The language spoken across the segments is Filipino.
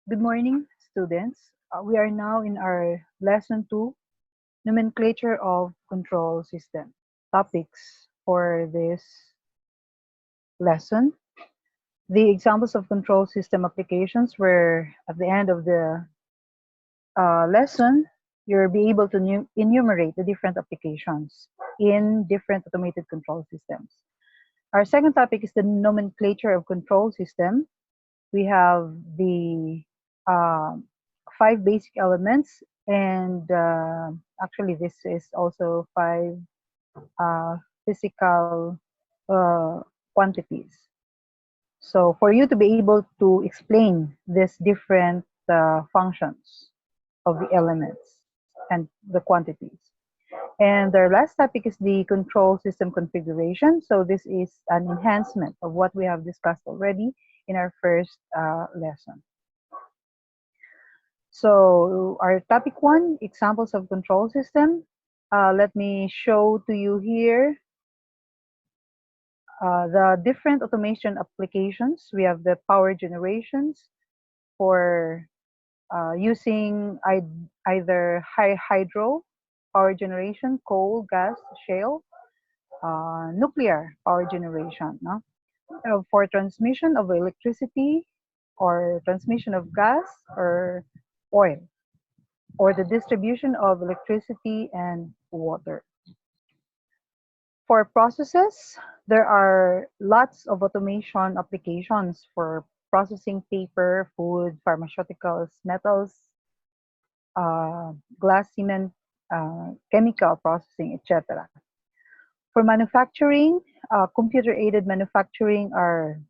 Good morning, students. We are now in our lesson 2, Nomenclature of Control System. Topics for this lesson. The examples of control system applications were at the end of the lesson, you'll be able to enumerate the different applications in different automated control systems. Our second topic is the nomenclature of control system. We have the uh, 5 basic elements, and actually this is also 5 uh, physical uh, quantities. So for you to be able to explain these different functions of the elements and the quantities. And our last topic is the control system configuration. So this is an enhancement of what we have discussed already in our first lesson. So our topic 1, examples of control system. Let me show to you here the different automation applications. We have the power generations for using either high hydro power generation, coal, gas, shale, nuclear power generation, no? For transmission of electricity or transmission of gas or oil, or the distribution of electricity and water. For processes, there are lots of automation applications for processing paper, food, pharmaceuticals, metals, glass, cement, chemical processing, etc. For manufacturing, computer-aided manufacturing are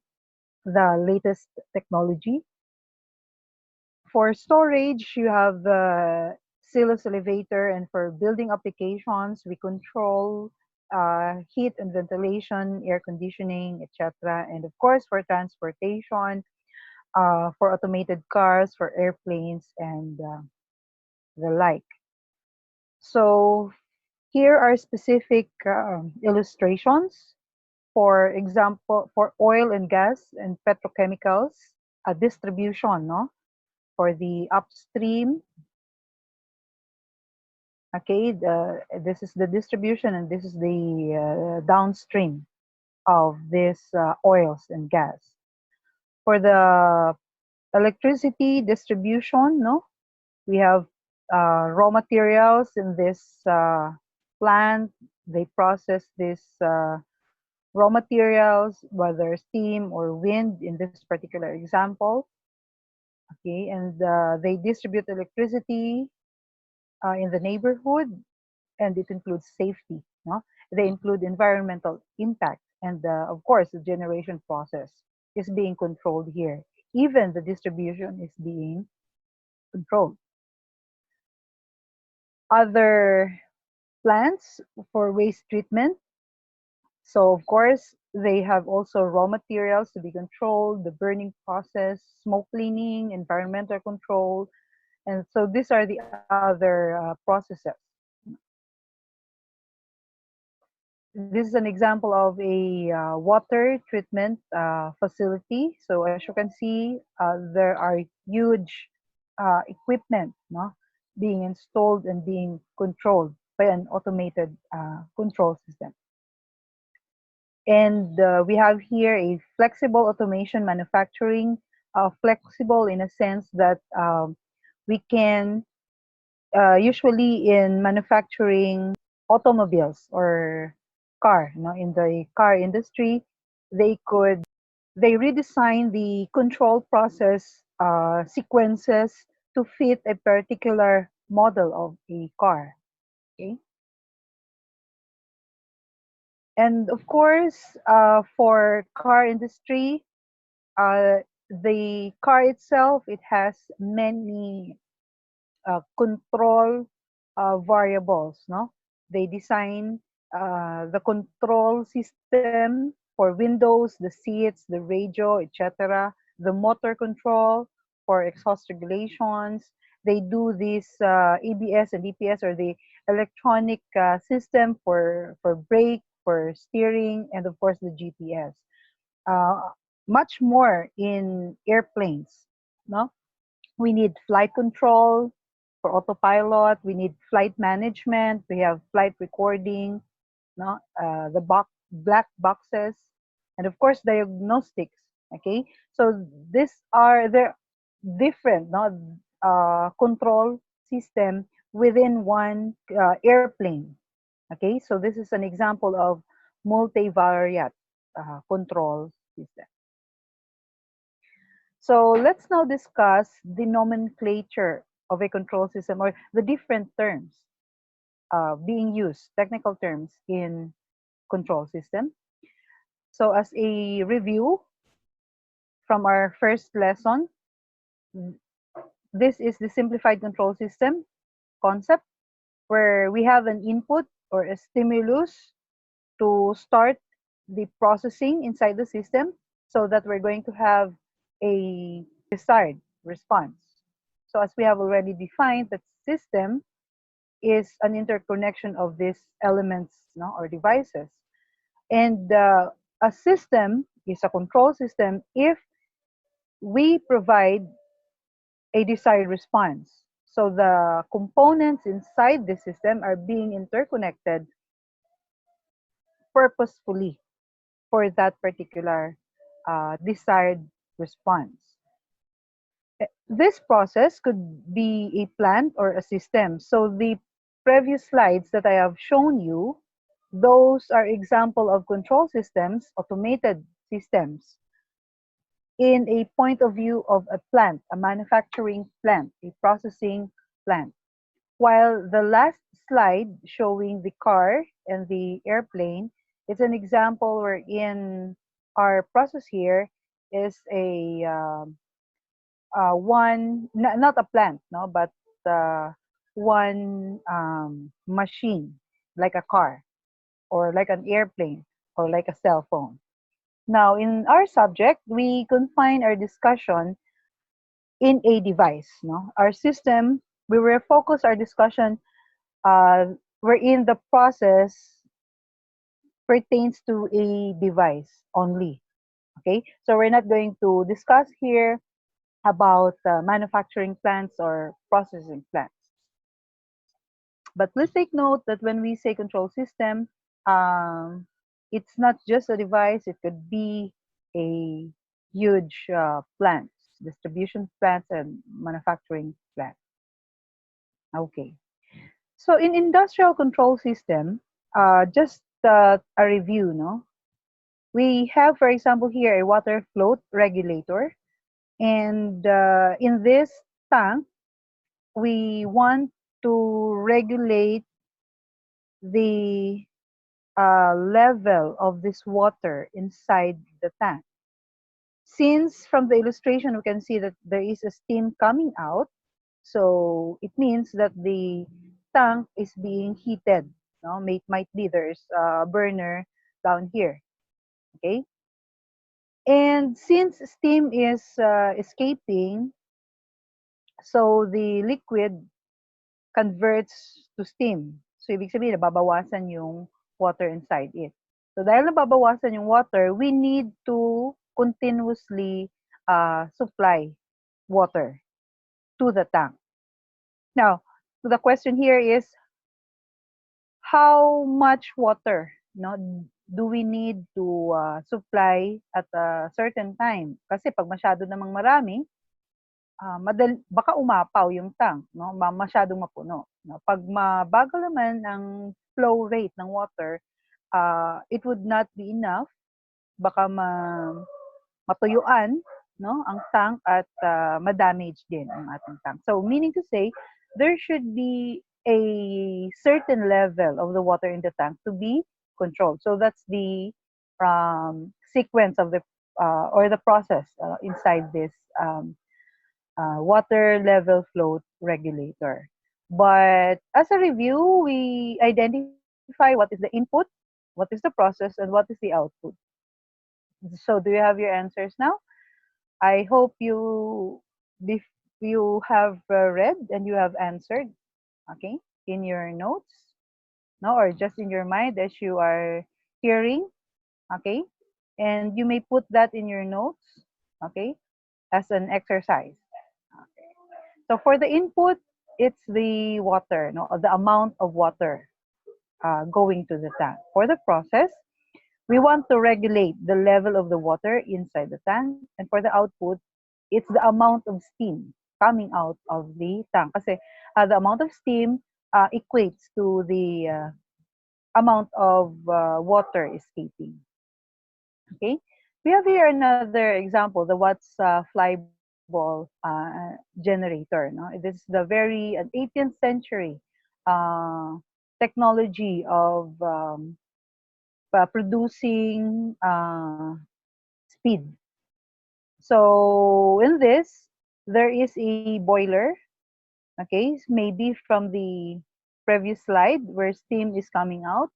the latest technology. For storage, you have the silos elevator, and for building applications, we control heat and ventilation, air conditioning, etc. And of course, for transportation, for automated cars, for airplanes, and the like. So here are specific illustrations. For example, for oil and gas and petrochemicals, a distribution, no? For the upstream, okay, this is the distribution and this is the downstream of this oils and gas. For the electricity distribution, no, we have raw materials in this plant. They process this raw materials, whether steam or wind in this particular example. Okay, and they distribute electricity in the neighborhood, and it includes safety. No? They include environmental impact, and of course, the generation process is being controlled here. Even the distribution is being controlled. Other plants for waste treatment. So of course, they have also raw materials to be controlled, the burning process, smoke cleaning, environmental control, and so these are the other processes. This is an example of a water treatment facility. So as you can see, there are huge equipment, no, being installed and being controlled by an automated control system. And we have here a flexible automation manufacturing, flexible in a sense that we can usually in manufacturing automobiles or car, you know, in the car industry, they redesign the control process sequences to fit a particular model of a car. Okay. And of course, for car industry, the car itself, it has many control variables. No, they design the control system for windows, the seats, the radio, etc. The motor control for exhaust regulations. They do this ABS and DPS, or the electronic system for brake, for steering, and of course the GPS. Uh, Much more in airplanes, no? We need flight control for autopilot. We need flight management. We have flight recording, no, black boxes, and of course diagnostics. Okay, so these are the different, no, control system within one airplane. Okay, so this is an example of multivariate control system. So let's now discuss the nomenclature of a control system, or the different terms being used, technical terms in control system. So as a review from our first lesson, this is the simplified control system concept, where we have an input or a stimulus to start the processing inside the system, so that we're going to have a desired response. So as we have already defined, that system is an interconnection of these elements, no, or devices. And a system is a control system if we provide a desired response. So the components inside the system are being interconnected purposefully for that particular desired response. This process could be a plant or a system. So the previous slides that I have shown you, those are example of control systems, automated systems, in a point of view of a plant, a manufacturing plant, a processing plant. While the last slide showing the car and the airplane is an example wherein our process here is a not a plant, no, but one machine, like a car or like an airplane or like a cell phone. Now, in our subject, we confine our discussion in a device. No, our system, we will focus our discussion wherein the process pertains to a device only. Okay, so we're not going to discuss here about manufacturing plants or processing plants. But please take note that when we say control system, it's not just a device, it could be a huge plants, distribution plants and manufacturing plants. Okay. So in industrial control system, just a review, no? We have, for example, here a water float regulator. And in this tank, we want to regulate the level of this water inside the tank. Since from the illustration we can see that there is a steam coming out, so it means that the tank is being heated. No, might be there's a burner down here. Okay, and since steam is escaping, so the liquid converts to steam. So, ibig sabihin, nababawasan yung water inside it. So, dahil nababawasan yung water, we need to continuously supply water to the tank. Now, the question here is, how much water, no, do we need to supply at a certain time? Kasi pag masyado namang marami, baka umapaw yung tank, no? Masyadong mapuno. No? Pag mabagal naman ang flow rate ng water, it would not be enough. Baka matuyuan, no, ang tank at ma-damage din ang ating tank. So meaning to say, there should be a certain level of the water in the tank to be controlled. So that's the sequence of the or the process inside this water level float regulator. But as a review, we identify what is the input, what is the process, and what is the output. So do you have your answers now? I hope you have read and you have answered, okay, in your notes, no, or just in your mind as you are hearing, okay, and you may put that in your notes, okay, as an exercise. Okay. So for the input, it's the water, no, the amount of water going to the tank. For the process, we want to regulate the level of the water inside the tank. And for the output, it's the amount of steam coming out of the tank. Kasi the amount of steam equates to the amount of water escaping. Okay, we have here another example, the Watts flyball generator. No, this is the very 18th century uh, technology of producing speed. So in this, there is a boiler. Okay, maybe from the previous slide where steam is coming out.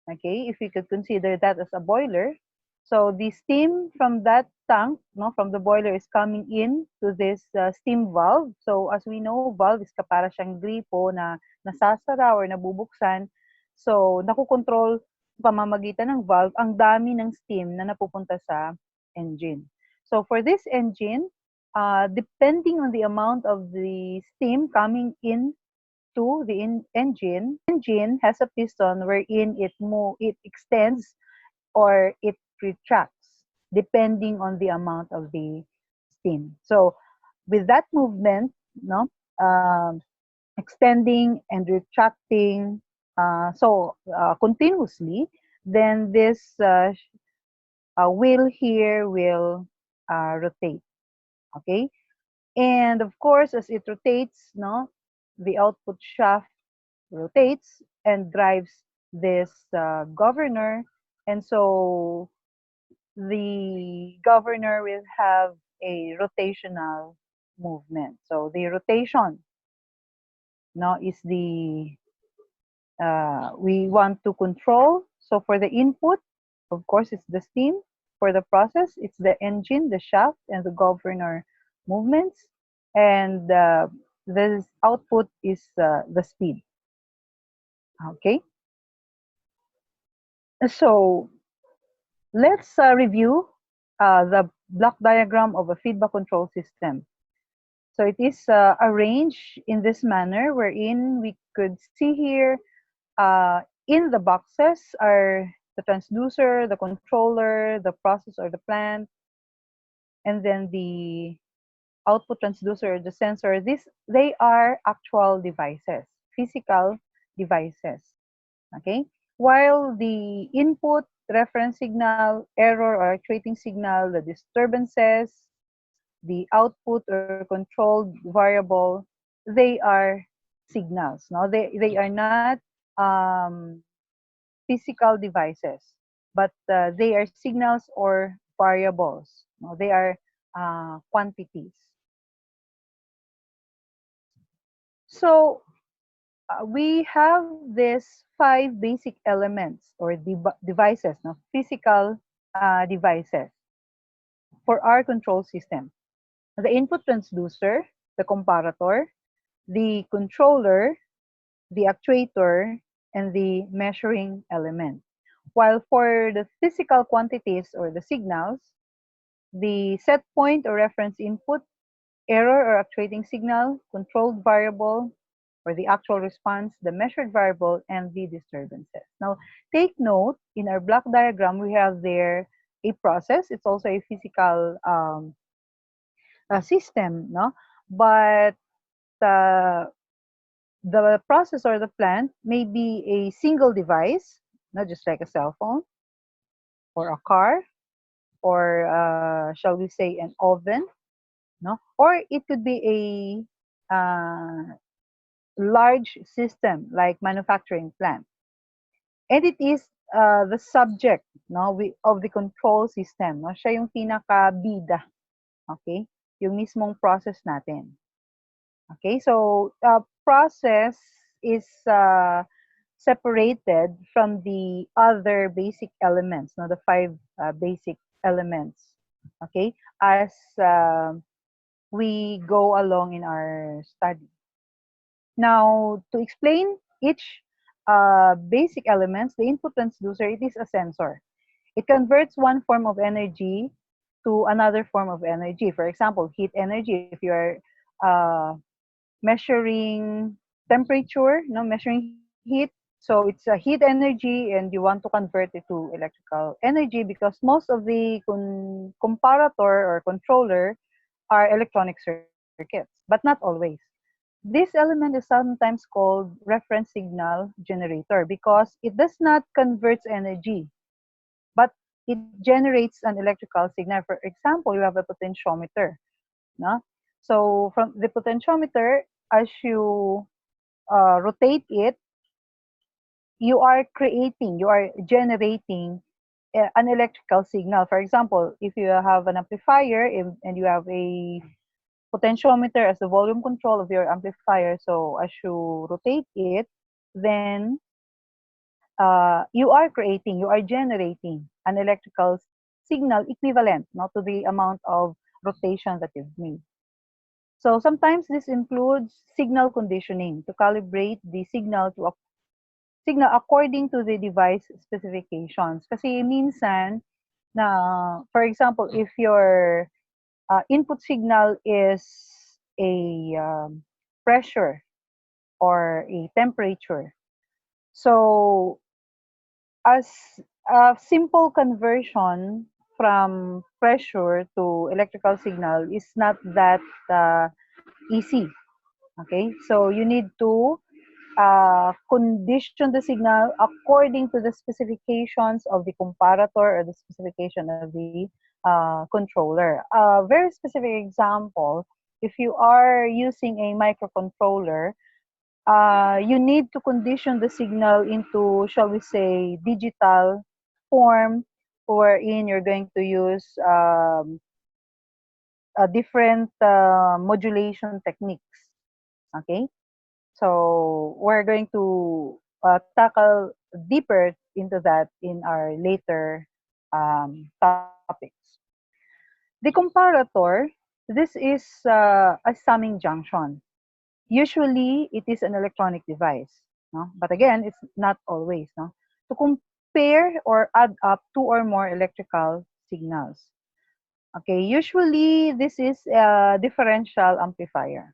Okay, if we could consider that as a boiler. So the steam from that tank, no, from the boiler is coming in to this steam valve. So as we know, valve is para siyang gripo na nasasara or nabubuksan. So nakokontrol pamamagitan ng valve ang dami ng steam na napupunta sa engine. So for this engine, depending on the amount of the steam coming in to the engine has a piston wherein it extends or it retracts depending on the amount of the steam. So with that movement, no, extending and retracting, continuously, then this wheel here will rotate. Okay, and of course, as it rotates, no, the output shaft rotates and drives this governor. And so the governor will have a rotational movement. So the rotation, no, is the we want to control. So for the input, of course, it's the steam. For the process, it's the engine, the shaft, and the governor movements. And this output is the speed. Okay. So let's review the block diagram of a feedback control system. So it is arranged in this manner wherein we could see here in the boxes are the transducer, the controller, the process or the plant, and then the output transducer, the sensor. They are actual devices, physical devices. Okay, while the input, reference signal, error or actuating signal, the disturbances, the output or controlled variable, they are signals. No, they are not um, physical devices, but they are signals or variables. No, they are quantities. So we have these 5 basic elements or devices, no, physical devices for our control system. The input transducer, the comparator, the controller, the actuator, and the measuring element. While for the physical quantities or the signals, the set point or reference input, error or actuating signal, controlled variable, or the actual response, the measured variable, and the disturbances. Now, take note, in our block diagram, we have there a process. It's also a physical system, no? But uh, the process or the plant may be a single device, not just like a cell phone or a car, or shall we say an oven, no? Or it could be a large system like manufacturing plant. And it is the subject, no, of the control system. No? Siya yung pinaka-bida. Okay? Yung mismong process natin. Okay? So, process is separated from the other basic elements, no? The 5 basic elements. Okay? As we go along in our study. Now, to explain each basic elements, the input transducer, it is a sensor. It converts one form of energy to another form of energy. For example, heat energy, if you are measuring temperature, no, measuring heat. So it's a heat energy, and you want to convert it to electrical energy because most of the comparator or controller are electronic circuits, but not always. This element is sometimes called reference signal generator because it does not convert energy, but it generates an electrical signal. For example, you have a potentiometer, no? So from the potentiometer, as you rotate it, you are generating an electrical signal. For example, if you have an amplifier and you have a potentiometer as the volume control of your amplifier, so as you rotate it, then you are generating an electrical signal equivalent, not to the amount of rotation that you've made. So sometimes this includes signal conditioning to calibrate the signal according to the device specifications. Kasi minsan, na, for example, if your input signal is a pressure or a temperature, so as a simple conversion from pressure to electrical signal is not that easy. Okay, so you need to condition the signal according to the specifications of the comparator or the specification of the controller. A very specific example, if you are using a microcontroller, you need to condition the signal into, shall we say, digital form, wherein you're going to use different modulation techniques. Okay, so we're going to tackle deeper into that in our later topics. The comparator, this is a summing junction. Usually, it is an electronic device, no? But again, it's not always, no? To compare or add up two or more electrical signals. Okay, usually this is a differential amplifier.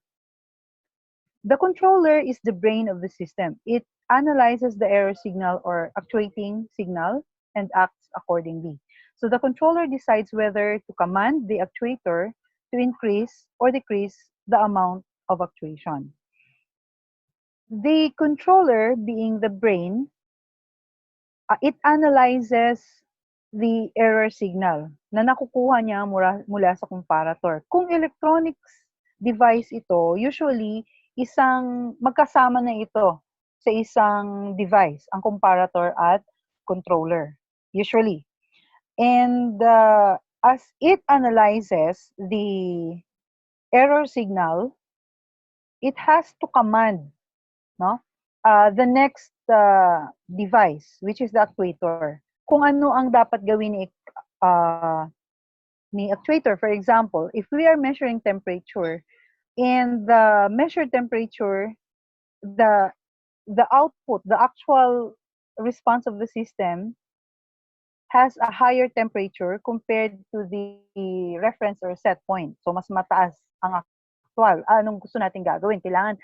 The controller is the brain of the system. It analyzes the error signal or actuating signal and acts accordingly. So the controller decides whether to command the actuator to increase or decrease the amount of actuation. The controller, being the brain, it analyzes the error signal na nakukuha niya mula sa comparator. Kung electronics device ito, usually magkasama na ito sa isang device, ang comparator at controller, usually. And as it analyzes the error signal, it has to command, no, the next device, which is the actuator, kung ano ang dapat gawin uh, ni actuator. For example, if we are measuring temperature, and the measured temperature, the output, the actual response of the system has a higher temperature compared to the reference or set point. So mas mataas ang actual. Anong gusto natin gagawin? Kailangan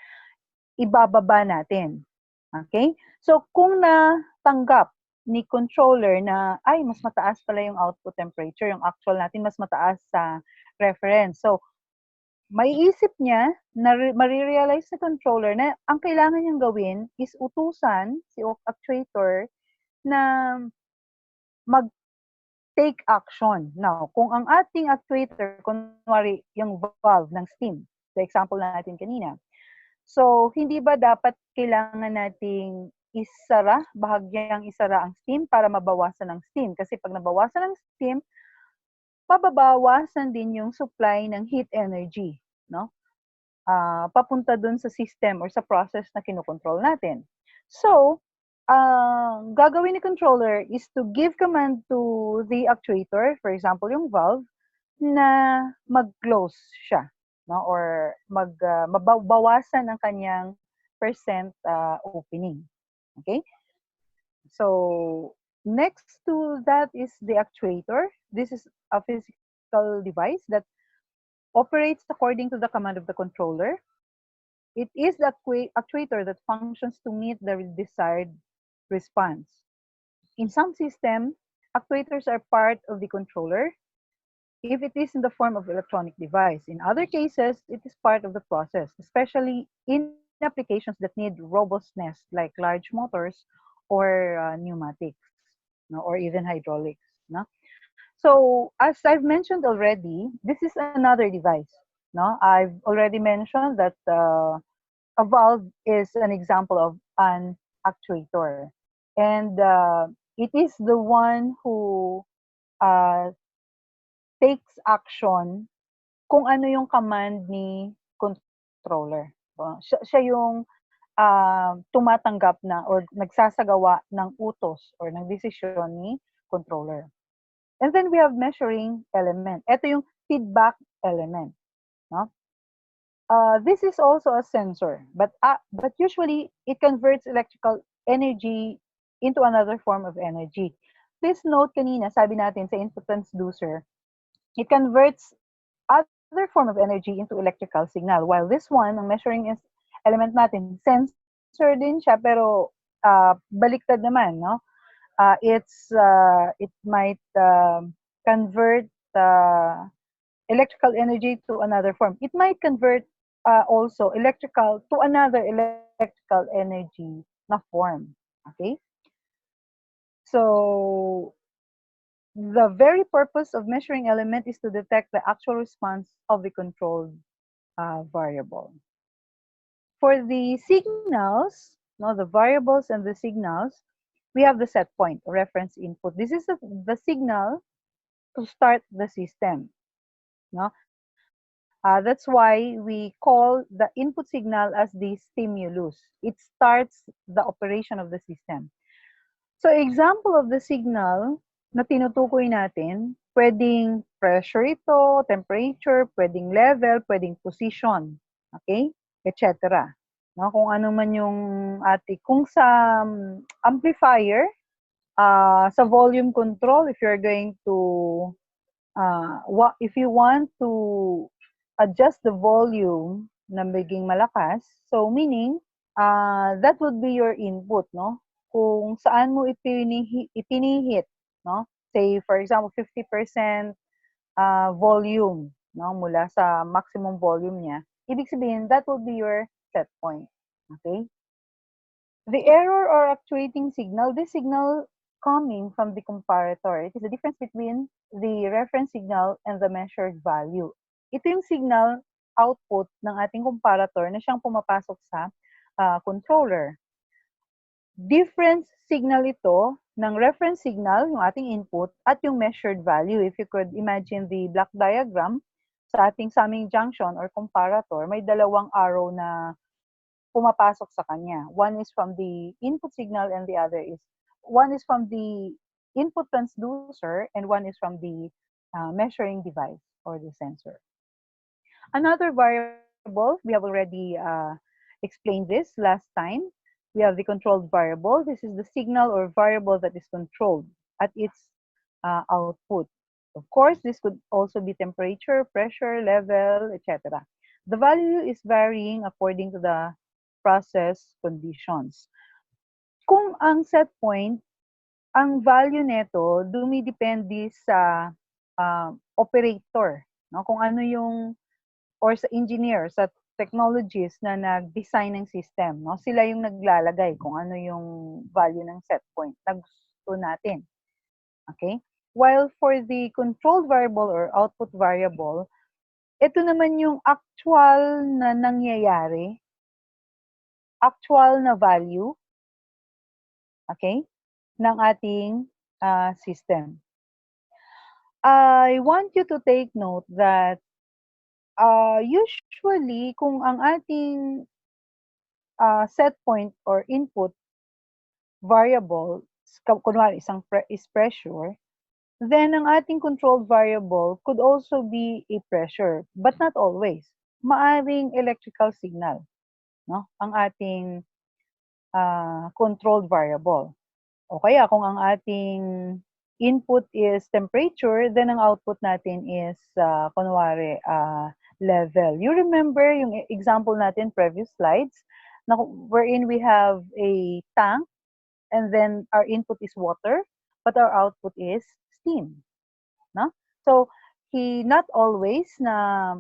ibababa natin. Okay? So kung natanggap ni controller na ay mas mataas pala yung output temperature, yung actual natin mas mataas sa reference. So maiisip niya, marirealize sa controller na ang kailangan niyang gawin is utusan si actuator na mag-take action. Now, kung ang ating actuator, kunwari yung valve ng steam, the example natin kanina, so hindi ba dapat kailangan nating bahagyang isara ang steam para mabawasan ng steam? Kasi pag nabawasan ng steam, mababawasan din yung supply ng heat energy, no? Papunta dun sa system or sa process na kinokontrol natin. So, gagawin ni controller is to give command to the actuator, for example, yung valve, na mag-close siya, no? Or mabawasan ang kanyang percent opening. Okay? So, next to that is the actuator. This is a physical device that operates according to the command of the controller. It is the actuator that functions to meet the desired response. In some system, actuators are part of the controller if it is in the form of electronic device. In other cases, it is part of the process, especially in applications that need robustness like large motors or pneumatics, no, or even hydraulics. No? So as I've mentioned already, this is another device. No, I've already mentioned that a valve is an example of an actuator, and it is the one who uh, takes action kung ano yung command ni controller. Siya yung tumatanggap na or nagsasagawa ng utos or ng desisyon ni controller. And then we have measuring element. Ito yung feedback element. No? This is also a sensor, but usually it converts electrical energy into another form of energy. Please note kanina, sabi natin sa input transducer, it converts other form of energy into electrical signal. While this one, ang measuring element natin, sensor din siya, pero baliktad naman, no? It might convert electrical energy to another form. It might convert also electrical to another electrical energy na form. Okay? So the very purpose of measuring element is to detect the actual response of the controlled variable. For the signals, no, the variables and the signals, we have the set point, reference input. This is the signal to start the system. No? That's why we call the input signal as the stimulus. It starts the operation of the system. So example of the signal na tinutukoy natin, pwedeng pressure ito, temperature, pwedeng level, pwedeng position, okay, etc. No, kung ano man yung kung sa amplifier, sa volume control, if you're going to, if you want to adjust the volume na maging malakas, so meaning, that would be your input, no? Kung saan mo ipinihit, no? Say, for example, 50% volume, no? Mula sa maximum volume niya. Ibig sabihin, that will be your set point. Okay? The error or actuating signal, this signal coming from the comparator. It is the difference between the reference signal and the measured value. Ito yung signal output ng ating comparator na siyang pumapasok sa controller. Difference signal ito ng reference signal, yung ating input, at yung measured value. If you could imagine the block diagram sa ating summing junction or comparator, may dalawang arrow na pumapasok sa kanya. One is from the input signal and the other is, one is from the input transducer and one is from the measuring device or the sensor. Another variable, we have already explained this last time. We have the controlled variable. This is the signal or variable that is controlled at its output. Of course, this could also be temperature, pressure, level, etc. The value is varying according to the process conditions. Kung ang set point, ang value neto dumidepende sa operator, no? Kung ano yung, or sa engineer, sa technologies na nag-design ng system, no? Sila yung naglalagay kung ano yung value ng set point na gusto natin. Okay? While for the controlled variable or output variable, ito naman yung actual na nangyayari, actual na value, okay, ng ating system. I want you to take note that usually kung ang ating set point or input variable, kunwari is pressure, then ang ating controlled variable could also be a pressure, but not always. Maaring electrical signal, no? Ang ating controlled variable. O kaya kung ang ating input is temperature, then ang output natin is kunwari level. You remember yung example natin previous slides na wherein we have a tank and then our input is water but our output is steam, no? So not always na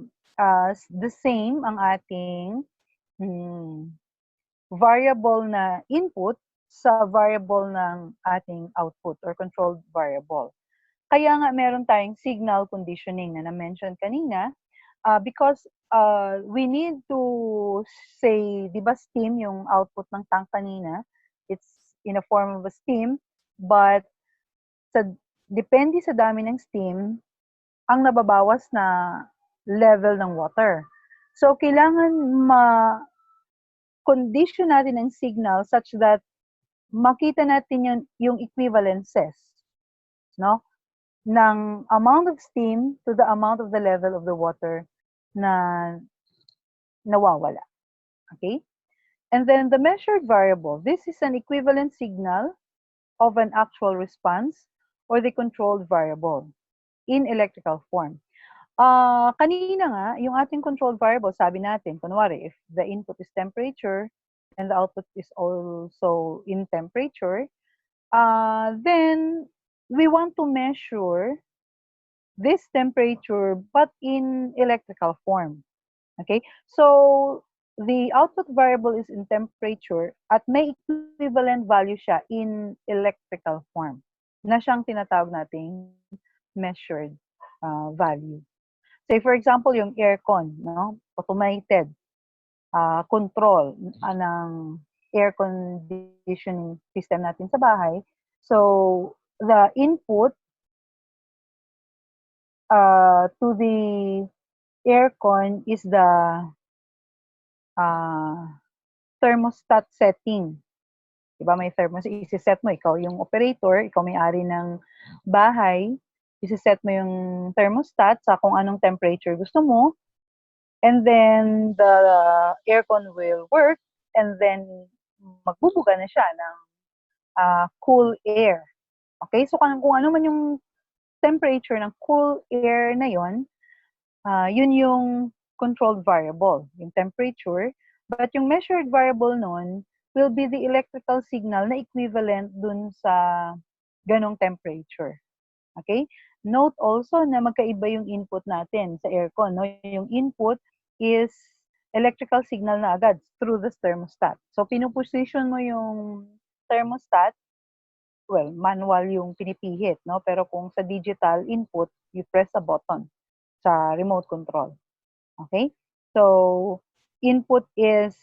the same ang ating variable na input sa variable ng ating output or controlled variable. Kaya nga meron tayong signal conditioning na na-mention kanina because we need to say, di ba steam yung output ng tank kanina? It's in a form of a steam, but sa, depende sa dami ng steam, ang nababawas na level ng water. So, kailangan condition natin ang signal such that makita natin yung equivalences, no? Ng amount of steam to the amount of the level of the water na nawawala. Okay? And then the measured variable, this is an equivalent signal of an actual response or the controlled variable in electrical form. Kanina nga, yung ating controlled variable, sabi natin, kunwari, if the input is temperature and the output is also in temperature, then we want to measure this temperature but in electrical form. Okay? So, the output variable is in temperature at may equivalent value siya in electrical form na siyang tinatawag nating measured value. Say for example, yung aircon, no? Automated control ng air conditioning system natin sa bahay. So, the input to the aircon is the thermostat setting. Diba may thermostat, isi-set mo, ikaw yung operator, ikaw may-ari ng bahay, isi-set mo yung thermostat sa kung anong temperature gusto mo, and then the aircon will work, and then magbubuga na siya ng cool air. Okay, so kung ano man yung temperature ng cool air na yon, yun yung controlled variable, yung temperature. But yung measured variable nun will be the electrical signal na equivalent dun sa ganong temperature. Okay? Note also na magkaiba yung input natin sa aircon. No? Yung input is electrical signal na agad through the thermostat. So, pinuposition mo yung thermostat, well, manual yung pinipihit, no? Pero kung sa digital input, you press a button sa remote control. Okay? So, input is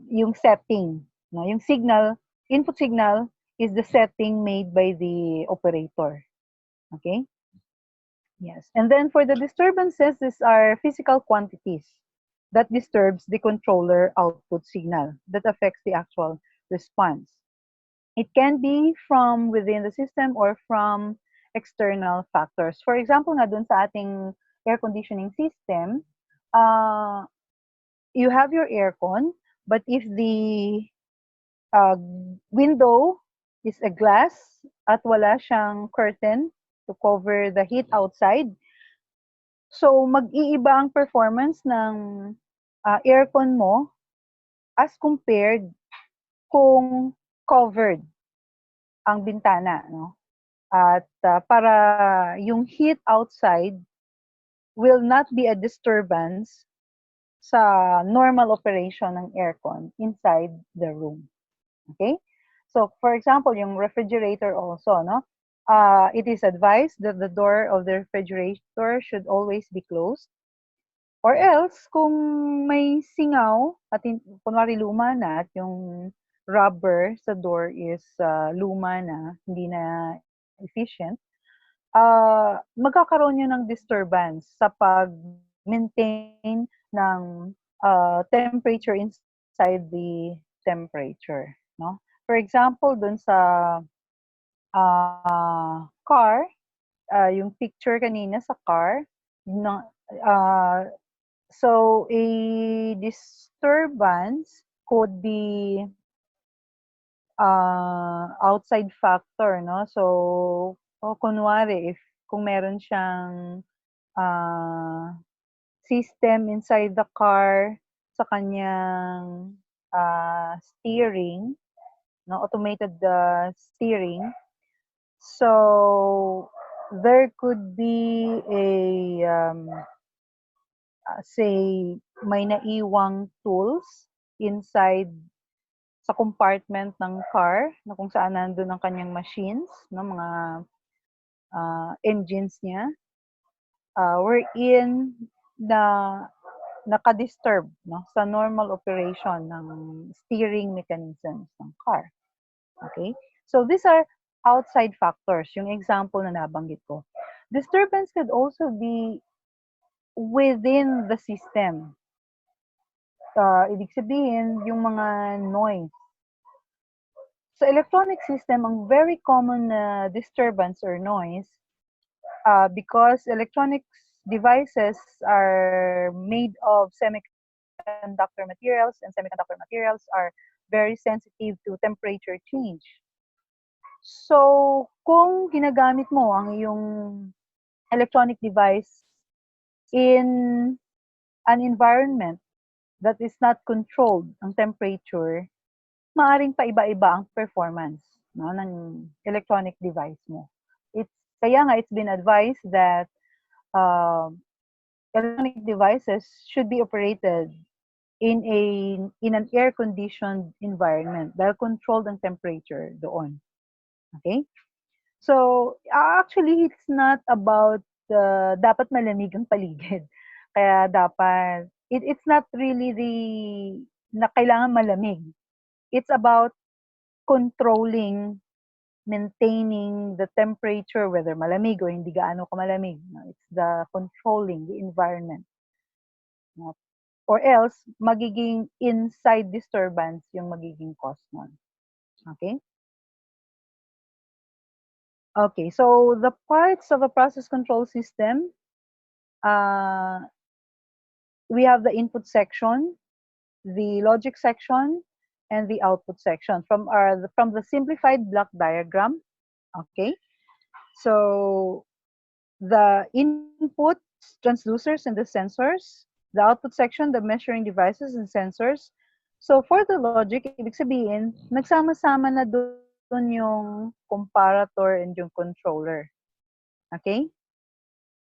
yung setting. No? Yung signal, input signal is the setting made by the operator. Okay? Yes. And then for the disturbances, these are physical quantities that disturbs the controller output signal that affects the actual response. It can be from within the system or from external factors. For example, nga dun sa ating air conditioning system, you have your aircon, but if the window is a glass at wala siyang curtain to cover the heat outside, so mag-iiba ang performance ng aircon mo as compared kung covered ang bintana, no? At para yung heat outside will not be a disturbance sa normal operation ng aircon inside the room. Okay? So, for example, yung refrigerator also, no? It is advised that the door of the refrigerator should always be closed. Or else, kung may singaw, at kunwari luma na, at yung rubber sa door is luma na, hindi na efficient, magkakaroon yun ng disturbance sa pag-maintain ng temperature inside the temperature. No? For example, dun sa car, yung picture kanina sa car, so a disturbance could be outside factor, no? So, kunwari, kung meron siyang system inside the car sa kanyang steering, no, automated steering. So there could be a say may naiwang tools inside sa compartment ng car na kung saan nandun ang kanyang machines, no, mga engines niya, wherein na naka-disturb, no, sa normal operation ng steering mechanisms ng car. Okay? So these are outside factors, yung example na nabanggit ko. Disturbance could also be within the system. Ibig sabihin, yung mga noise. Sa electronic system, ang very common na disturbance or noise, because electronic devices are made of semiconductor materials, and semiconductor materials are very sensitive to temperature change. So, kung ginagamit mo ang iyong electronic device in an environment that is not controlled ang temperature, maaring paiba-iba ang performance, no, ng electronic device mo. Kaya nga it's been advised that electronic devices should be operated in an air-conditioned environment dahil controlled ang temperature doon. Okay? So, actually, it's not about dapat malamig ang paligid. Kaya dapat, it's not really na kailangan malamig. It's about controlling, maintaining the temperature, whether malamig o hindi gaano kamalamig. It's the controlling the environment. Or else, magiging inside disturbance yung magiging cause nun. Okay? Okay, so the parts of a process control system, we have the input section, the logic section, and the output section from the simplified block diagram. Okay, so the input transducers and the sensors, the output section, the measuring devices and sensors. So for the logic, ibig sabihin, nagsama-sama na doon yung comparator and yung controller. Okay?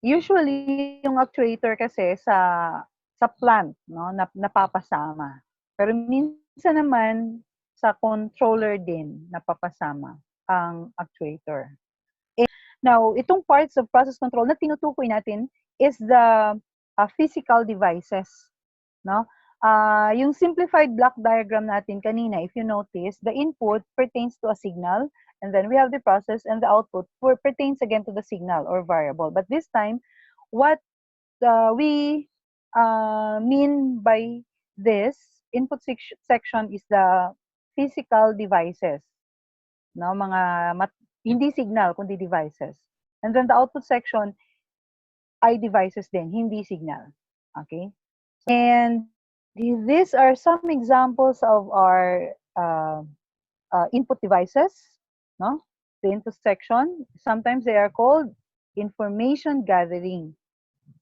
Usually, yung actuator kasi sa plant, no, napapasama. Pero minsan naman, sa controller din napapasama ang actuator. Now, itong parts of process control na tinutukoy natin is the physical devices, no? Yung simplified block diagram natin kanina, if you notice, the input pertains to a signal, and then we have the process, and the output pertains again to the signal or variable. But this time, what we mean by this input section is the physical devices, no? Hindi signal, kundi devices. And then the output section ay devices din, hindi signal. Okay? And these are some examples of our input devices, no? The input section, sometimes they are called information gathering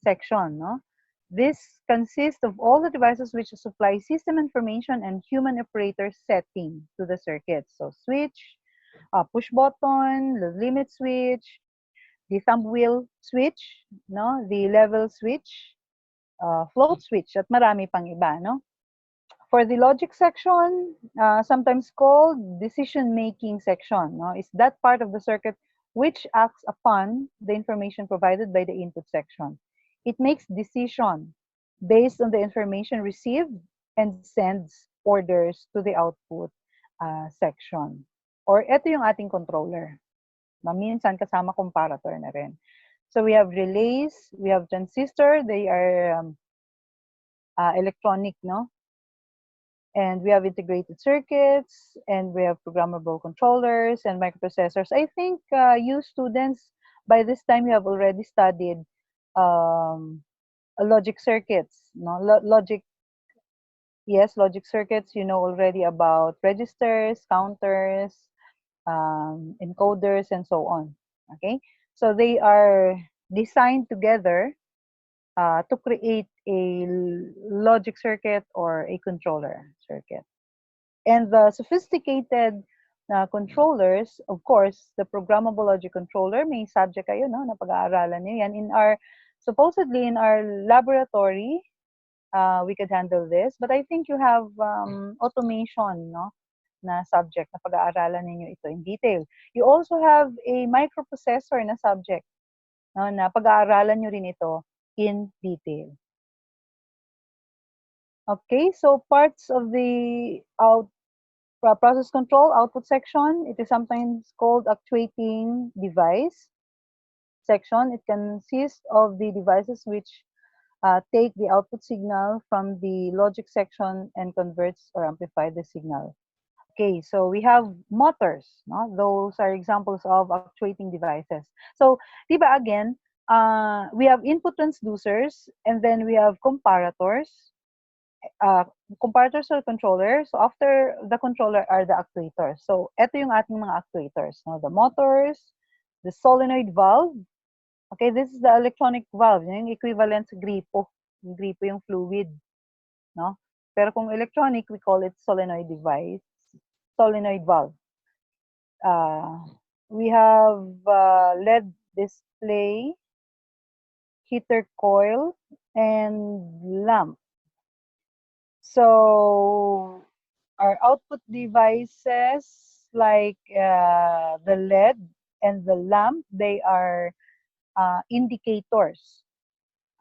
section, no? This consists of all the devices which supply system information and human operator setting to the circuit. So switch, push button, the limit switch, the thumb wheel switch, no? The level switch, float switch, at marami pang iba, no? For the logic section, sometimes called decision-making section, no, is that part of the circuit which acts upon the information provided by the input section. It makes decision based on the information received and sends orders to the output section. Or ito yung ating controller. Minsan kasama comparator na rin. So we have relays, we have transistor, they are electronic, no? And we have integrated circuits, and we have programmable controllers and microprocessors. I think you students, by this time, you have already studied logic circuits. No? Logic circuits, you know already about registers, counters, encoders, and so on. Okay? So they are designed together to create a logic circuit or a controller circuit. And the sophisticated controllers, of course, the programmable logic controller, may subject kayo, no, na pag-aaralan niyo yan. Supposedly in our laboratory, we could handle this. But I think you have automation, no, na subject na pag-aaralan ninyo ito in detail. You also have a microprocessor na subject, no, na pag-aaralan nyo rin ito in detail. Okay, so parts of the process control output section, it is sometimes called actuating device section. It consists of the devices which take the output signal from the logic section and converts or amplify the signal. Okay, so we have motors, no? Those are examples of actuating devices. So, diba again, we have input transducers and then we have comparators. Comparators or controllers. So, after the controller are the actuators. So, ito yung ating mga actuators, no? The motors, the solenoid valve. Okay, this is the electronic valve, yung equivalent sa gripo. Yung gripo yung fluid, no? Pero kung electronic, we call it solenoid device, solenoid valve. We have LED display, heater coil, and lamp. So our output devices like the LED and the lamp, they are indicators.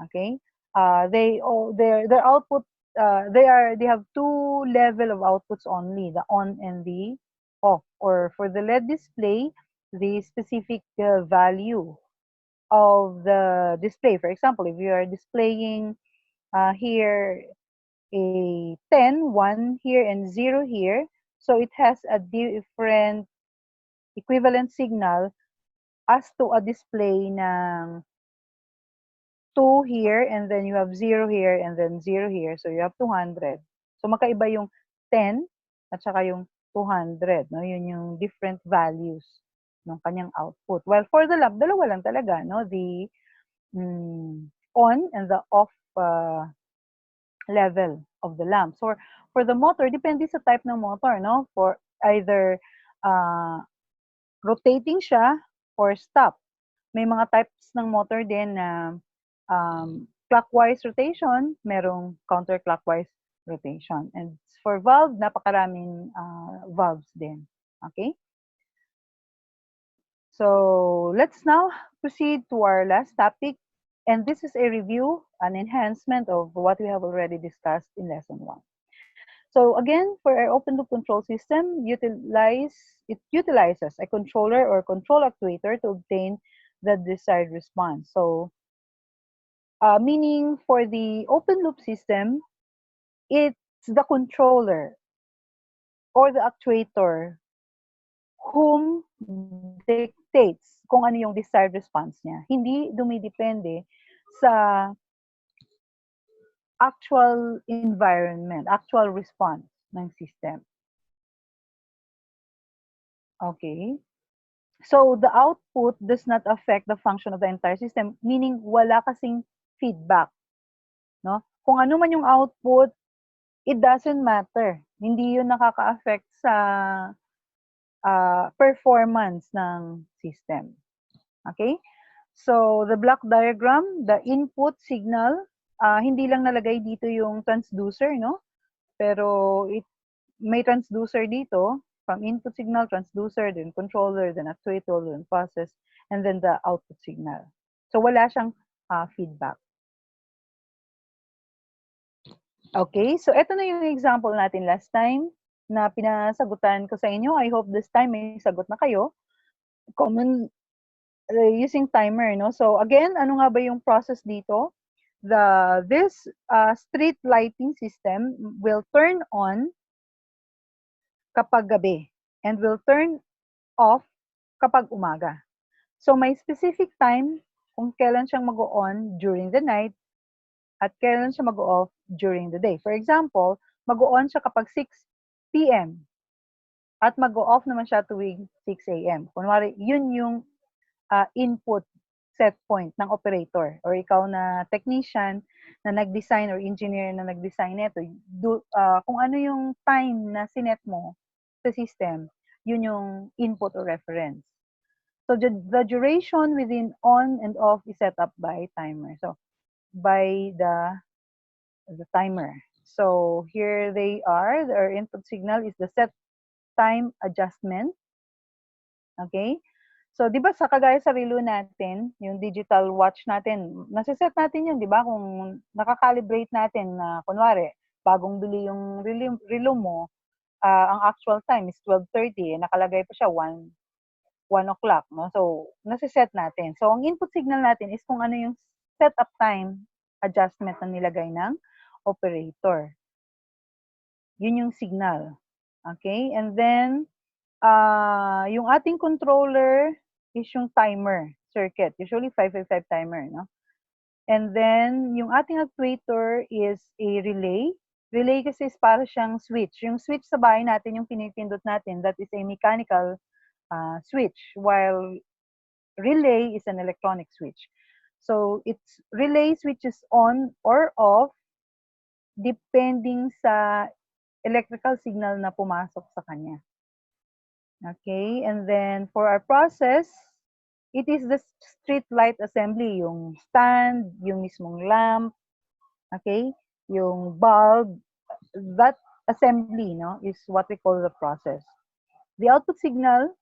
Okay, their output they have two level of outputs only, the on and the off. Or for the LED display, the specific value of the display. For example, if you are displaying here a 10, 1 here and 0 here, so it has a different equivalent signal as to a display ng 2 here and then you have 0 here and then 0 here. So you have 200. So magkaiba yung 10 at saka yung 200. No? Yun yung different values ng kanyang output. Well, for the lamp, dalawa lang talaga. No? The on and the off level of the lamp. So for the motor, depende sa type ng motor. No? For either rotating siya or stop. May mga types ng motor din na clockwise rotation, merong counterclockwise rotation. And for valve, napakaraming valves din. Okay? So let's now proceed to our last topic. And this is a review, an enhancement of what we have already discussed in lesson 1. So again, for our open loop control system, it utilizes a controller or control actuator to obtain the desired response. So meaning for the open loop system, it's the controller or the actuator whom dictates kung ano yung desired response niya. Hindi dumidepende sa actual environment, actual response ng system. Okay. So the output does not affect the function of the entire system, meaning wala kasing feedback. No? Kung ano man yung output, it doesn't matter. Hindi yun nakaka-affect sa performance ng system. Okay? So, the block diagram, the input signal, hindi lang nalagay dito yung transducer, no? Pero may transducer dito, from input signal, transducer, then controller, then actuator, then process, and then the output signal. So, wala siyang feedback. Okay, so ito na yung example natin last time na pinasagutan ko sa inyo. I hope this time may sagot na kayo. Common using timer, no? So again, ano nga ba yung process dito? This street lighting system will turn on kapag gabi and will turn off kapag umaga. So may specific time kung kailan siyang mag-on during the night at kailan siya mag-off during the day. For example, mag-on siya kapag 6 p.m. at mag-off naman siya tuwing 6 a.m. Kunwari, yun yung input set point ng operator or ikaw na technician na nag-design or engineer na nag-design nito, kung ano yung time na sinet mo sa system, yun yung input or reference. So the duration within on and off is set up by timer. So by the timer. So here they are. Our input signal is the set time adjustment. Okay? So, di ba sa kagaya sa relo natin, yung digital watch natin, nasiset natin yun, di ba? Kung nakakalibrate natin na, kunwari, bagong bili yung relo mo, ang actual time is 12:30, nakalagay pa siya 1 o'clock, no? So, nasiset natin. So, ang input signal natin is kung ano yung setup time adjustment na nilagay ng operator. Yun yung signal. Okay? And then, yung ating controller is yung timer circuit. Usually 555 timer, no? And then, yung ating actuator is a relay. Relay kasi is para siyang switch. Yung switch sa bahay natin, yung pinipindot natin, that is a mechanical switch, while relay is an electronic switch. So, it's relay switches on or off depending sa electrical signal na pumasok sa kanya. Okay, and then for our process, it is the street light assembly, yung stand, yung mismong lamp, okay, yung bulb, that assembly, no, is what we call the process. The output signal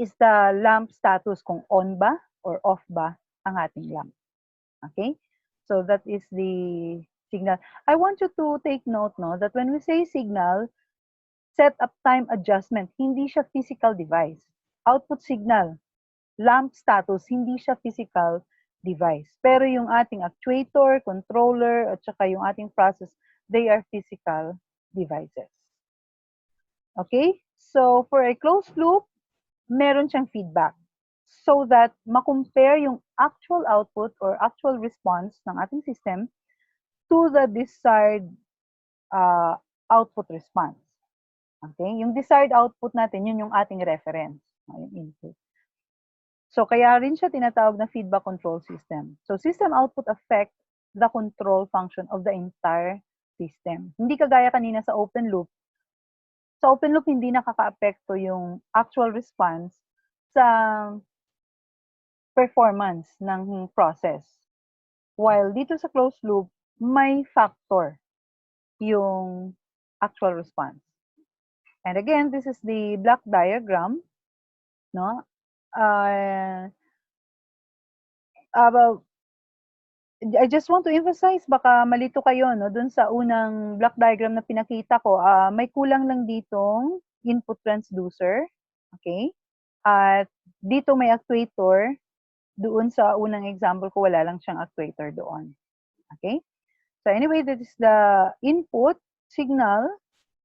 is the lamp status, kung on ba or off ba ang ating lamp. Okay, so that is the signal. I want you to take note, no, that when we say signal, setup time adjustment, hindi siya physical device. Output signal, lamp status, hindi siya physical device. Pero yung ating actuator, controller, at saka yung ating process, they are physical devices. Okay? So, for a closed loop, meron siyang feedback. So that makompare yung actual output or actual response ng ating system to the desired output response. Okay? Yung desired output natin, yun yung ating reference, yung input. So, kaya rin siya tinatawag na feedback control system. So, system output affect the control function of the entire system. Hindi kagaya kanina sa open loop. Sa open loop, hindi nakaka-apekto yung actual response sa performance ng process. While dito sa closed loop, may factor yung actual response. And again, this is the block diagram, no? I just want to emphasize, baka malito kayo, no? Dun sa unang block diagram na pinakita ko, may kulang lang ditong input transducer, okay? At dito may actuator, doon sa unang example ko, wala lang siyang actuator doon, okay? So anyway, this is the input signal.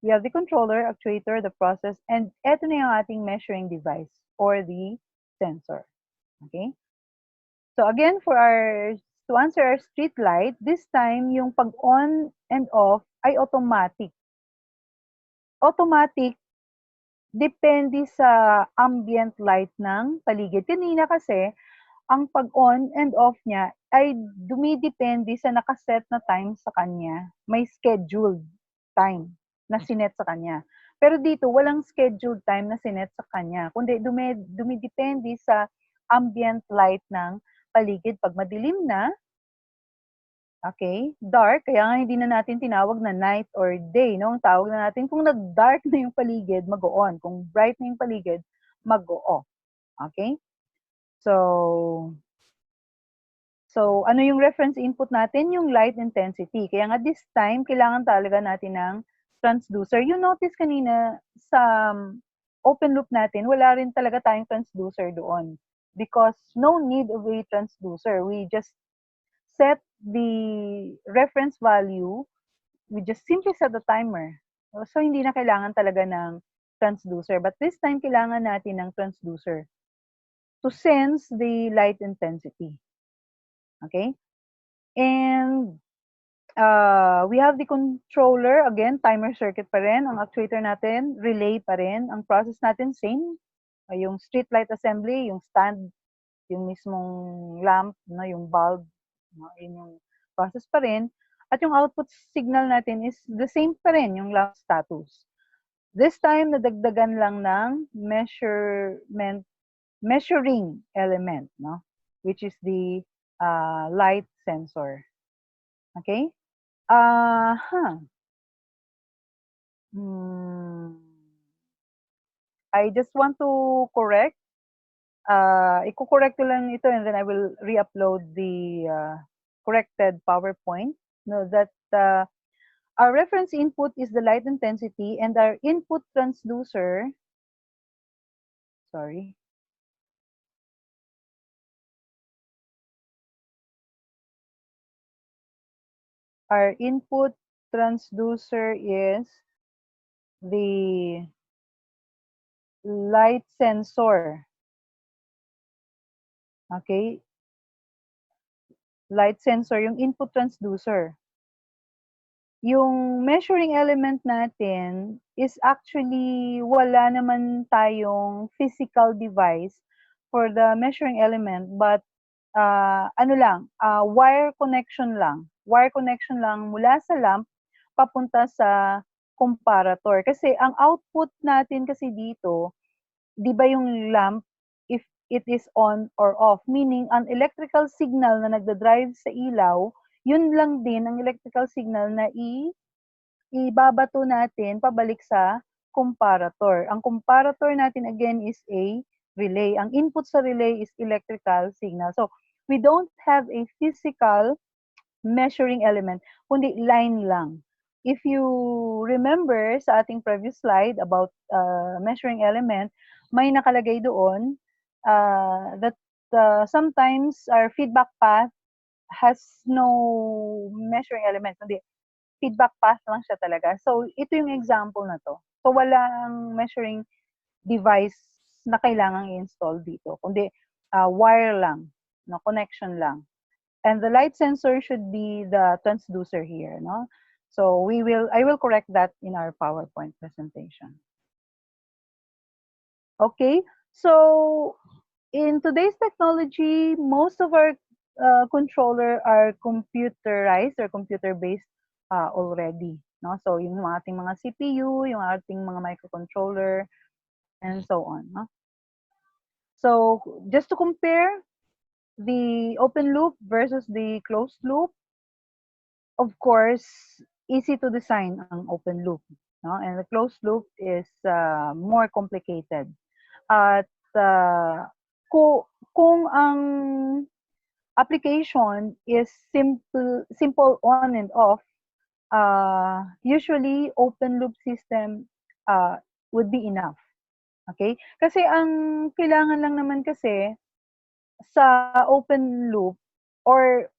We have the controller, actuator, the process, and eto na yung ating measuring device or the sensor. Okay? So again, to answer our street light, this time yung pag-on and off ay automatic. Automatic, depende sa ambient light ng paligid. Kanina kasi, ang pag-on and off niya ay dumidepende sa nakaset na time sa kanya. May scheduled time na sinet sa kanya. Pero dito, walang scheduled time na sinet sa kanya. Kundi dumidepende sa ambient light ng paligid. Pag madilim na, okay, dark, kaya nga hindi na natin tinawag na night or day. No? Ang tawag na natin, kung nag-dark na yung paligid, mag-on. Kung bright na yung paligid, mag-off. Okay? So, ano yung reference input natin? Yung light intensity. Kaya nga this time, kailangan talaga natin ng transducer. You notice kanina sa open loop natin, wala rin talaga tayong transducer doon. Because no need of a transducer. We just set the reference value. We just simply set the timer. So, hindi na kailangan talaga ng transducer. But this time, kailangan natin ng transducer to sense the light intensity. Okay? And we have the controller, again, timer circuit pa rin. Ang actuator natin, relay pa rin. Ang process natin, same. Yung street light assembly, yung stand, yung mismong lamp, no, yung bulb, no, yun yung process pa rin. At yung output signal natin is the same pa rin, yung lamp status. This time, nadagdagan lang ng measuring element, no, which is the light sensor. Okay? I just want to correct. Iko-correct ko lang ito and then I will re-upload the corrected PowerPoint. No, that our reference input is the light intensity and our input transducer, sorry, our input transducer is the light sensor. Okay? Light sensor, yung input transducer. Yung measuring element natin is actually wala naman tayong physical device for the measuring element, but wire connection lang. Wire connection lang mula sa lamp papunta sa comparator. Kasi ang output natin kasi dito, di ba yung lamp, if it is on or off, meaning ang electrical signal na nagda-drive sa ilaw, yun lang din ang electrical signal na ibabato natin pabalik sa comparator. Ang comparator natin again is a relay. Ang input sa relay is electrical signal. So, we don't have a physical measuring element, kundi line lang. If you remember sa ating previous slide about measuring element, may nakalagay doon that sometimes our feedback path has no measuring element, kundi feedback path lang siya talaga. So, ito yung example na to. So, walang measuring device na kailangang i-install dito, kundi wire lang, no, connection lang. And the light sensor should be the transducer here, no? So I will correct that in our PowerPoint presentation. Okay, so in today's technology, most of our controller are computerized or computer-based already, no? So yung ating mga CPU, yung ating mga microcontroller, and so on, no? So just to compare the open loop versus the closed loop, of course, easy to design ang open loop, no? And the closed loop is more complicated. At kung ang application is simple on and off, usually open loop system would be enough. Okay? Kasi ang kailangan lang naman kasi sa open loop or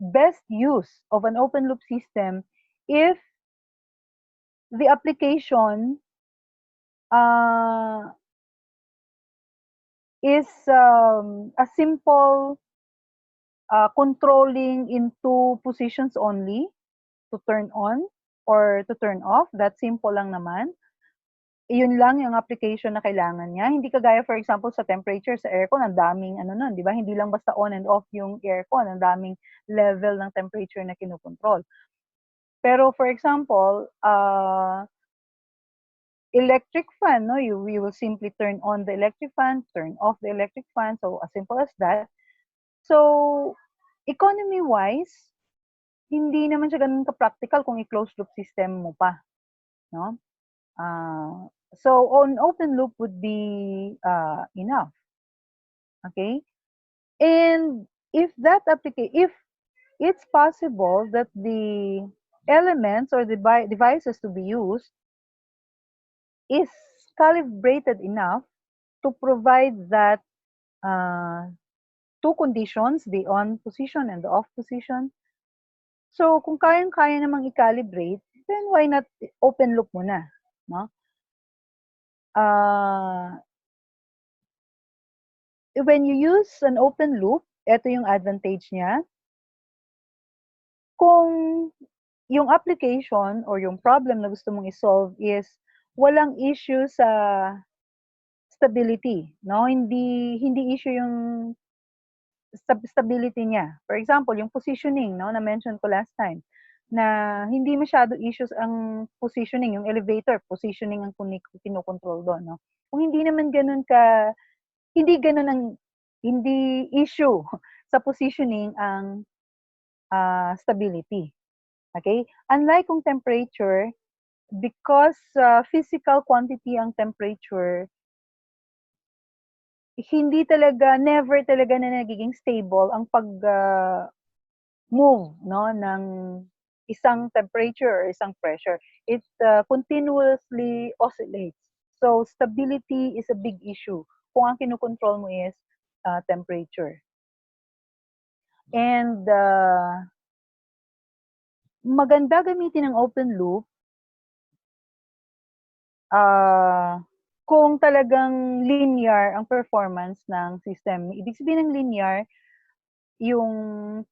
best use of an open loop system if the application is a simple controlling in two positions only, to turn on or to turn off. That simple lang naman. Yun lang yung application na kailangan niya. Hindi kagaya, for example, sa temperature sa aircon, ang daming ano nun, di ba? Hindi lang basta on and off yung aircon, ang daming level ng temperature na kinukontrol. Pero for example, electric fan, no? You will simply turn on the electric fan, turn off the electric fan. So as simple as that. So economy-wise, hindi naman siya ganun ka-practical kung i-closed loop system mo pa, no? So on open loop would be enough. Okay? And if it's possible that the elements or the devices to be used is calibrated enough to provide that two conditions, the on position and the off position. So kung kayang-kaya namang i-calibrate, then why not open loop muna, no? When you use an open loop, ito yung advantage niya. Kung yung application or yung problem na gusto mong i-solve is walang issue sa stability, no? Hindi issue yung stability niya. For example, yung positioning, no, na mention ko last time, na hindi masyado issues ang positioning, yung elevator, positioning ang kinokontrol doon, no? Kung hindi naman gano'n hindi gano'n ang, hindi issue sa positioning ang stability. Okay? Unlike kung temperature, because physical quantity ang temperature, hindi talaga, never talaga na nagiging stable ang move, no, ng isang temperature or isang pressure. It continuously oscillates. So stability is a big issue kung ang kinokontrol mo is temperature. And maganda gamitin ang open loop kung talagang linear ang performance ng system. Ibig sabihin ng linear, yung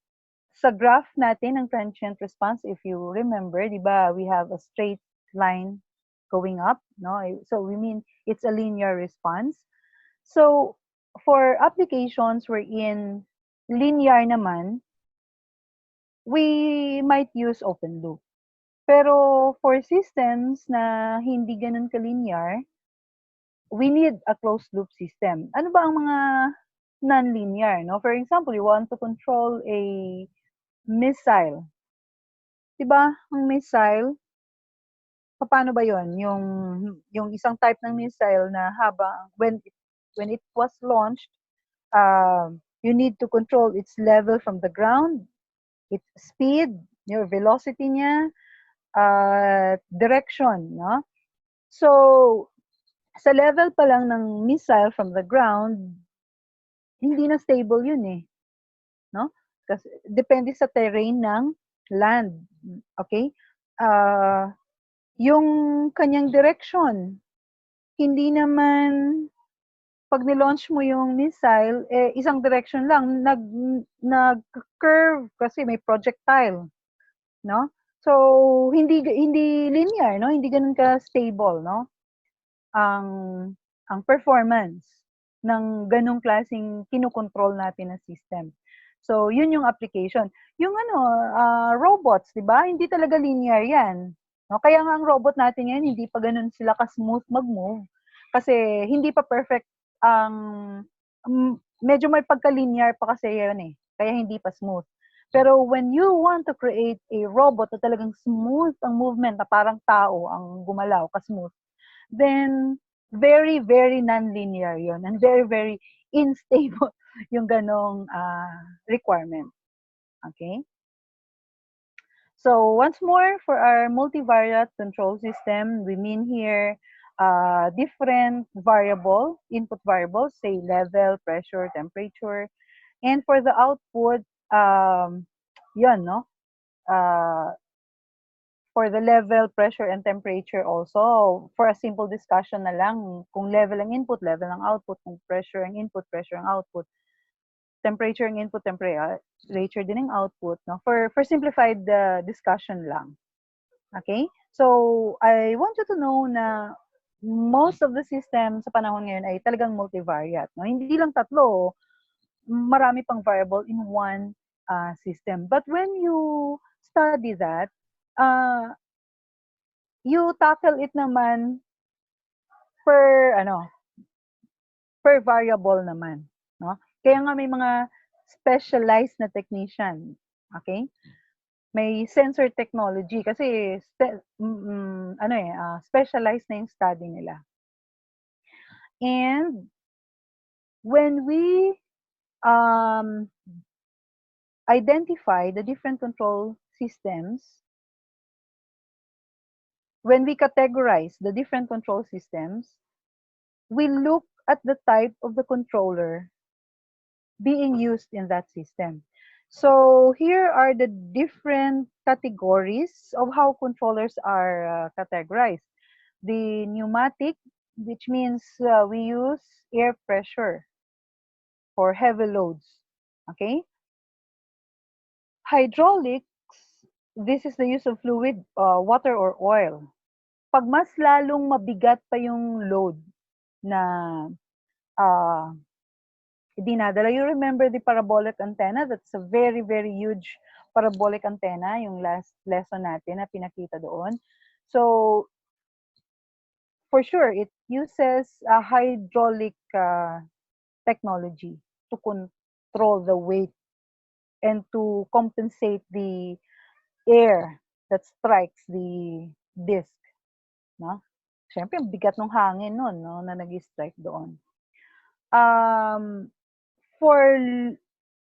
sa graph natin ng transient response, if you remember, di ba, we have a straight line going up, no? So we mean it's a linear response. So for applications wherein linear naman, we might use open loop. Pero for systems na hindi ganun ka-linear, we need a closed loop system. Ano ba ang mga non-linear, no? For example, you want to control a missile. 'Di ba, ang missile, paano ba 'yon? Yung isang type ng missile na habang when it was launched, you need to control its level from the ground, its speed, your velocity niya, direction, no? So, sa level pa lang ng missile from the ground, hindi na stable 'yun, eh, no? Kasi depende sa terrain ng land, okay? Yung kanyang direction, hindi naman 'pag ni-launch mo yung missile, eh, isang direction lang, nag-curve kasi may projectile, no? So, hindi linear, no? Hindi gano'n ka-stable, no? Ang ang performance ng gano'ng klaseng kinokontrol natin na system. So, yun yung application. Yung ano, robots, 'di ba? Hindi talaga linear 'yan, no? Kaya nga ang robot natin ngayon hindi pa gano'n sila ka-smooth mag-move kasi hindi pa perfect ang medyo may pagka-linear pa kasi 'yun, eh, kaya hindi pa smooth. Pero when you want to create a robot na talagang smooth ang movement na parang tao ang gumalaw, ka-smooth, then very, very non-linear 'yun and very, very unstable yung gano'ng requirement. Okay? So once more, for our multivariate control system, we mean here different input variables, say level, pressure, temperature. And for the output, yun, no? For the level, pressure, and temperature also, for a simple discussion na lang, kung level ang input, level ang output, kung pressure ang input, pressure ang output, temperature ang input, temperature din ang output, no? For simplified discussion lang. Okay? So, I want you to know na most of the system sa panahon ngayon ay talagang multivariate, no? Hindi lang tatlo, marami pang variable in one system. But when you study that, you tackle it naman per per variable naman, no? Kaya nga may mga specialized na technician, okay? May sensor technology kasi specialized na yung study nila. And when we identify the different control systems, when we categorize the different control systems, we look at the type of the controller being used in that system. So here are the different categories of how controllers are categorized. The pneumatic, which means we use air pressure for heavy loads. Okay? Hydraulics, this is the use of fluid, water or oil. Pag mas lalong mabigat pa yung load, na dinadala. You remember the parabolic antenna? That's a very, very huge parabolic antenna, yung last lesson natin na pinakita doon. So, for sure, it uses a hydraulic technology to control the weight and to compensate the air that strikes the disc. No? Siyempre, bigat ng hangin nun, no, na nag-strike doon. For